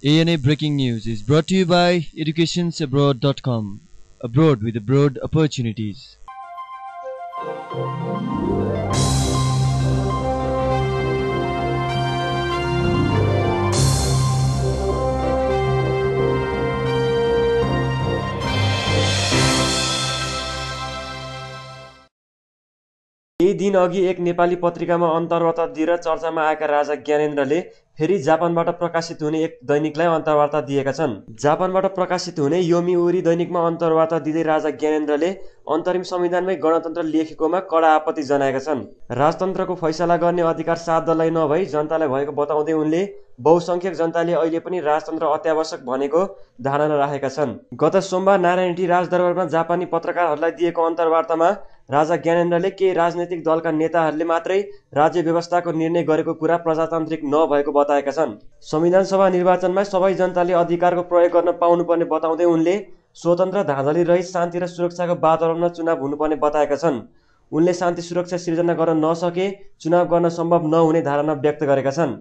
ANA Breaking News is brought to you by educationsabroad.com. Abroad with broad opportunities. केही दिन अघि एक नेपाली पत्रिकामा अन्तर्वार्ता दिएर चर्चामा आएका राजा ज्ञानेन्द्रले फेरि जापानबाट प्रकाशित हुने एक दैनिकलाई अन्तर्वार्ता दिएका छन्। जापानबाट प्रकाशित हुने योमिउरी दैनिकमा अन्तर्वार्ता दिँदै राजा ज्ञानेन्द्रले अन्तरिम संविधानमै गणतन्त्र लेखेकोमा कडा आपत्ति जनाएका छन्। राजतन्त्रको फैसला गर्ने अधिकार सात दललाई नभई जनतालाई भएको बताउँदै उनले बहुसंख्यक जनताले अहिले पनि राजतन्त्र अत्यावश्यक भनेको धारणा राखेका छन्। गत सोमबार नारायणी राजदरबारमा जापानी पत्रकारहरूलाई दिएको अन्तर्वार्तामा राजा ज्ञानेन्द्रले केही राजनैतिक दलका नेताहरूले मात्रै राज्य व्यवस्थाको निर्णय गरेको कुरा प्रजातान्त्रिक नभएको बताएका छन्। संविधान सभा निर्वाचनमा सबै जनताले अधिकारको प्रयोग गर्न पाउनुपर्ने बताउँदै उनले स्वतन्त्र धाँधली रहित शान्ति र सुरक्षाको वातावरणमा चुनाव हुनुपर्ने बताएका छन्। उनले शान्ति सुरक्षा सिर्जना गर्न नसके चुनाव गर्न सम्भव नहुने धारणा व्यक्त गरेका छन्।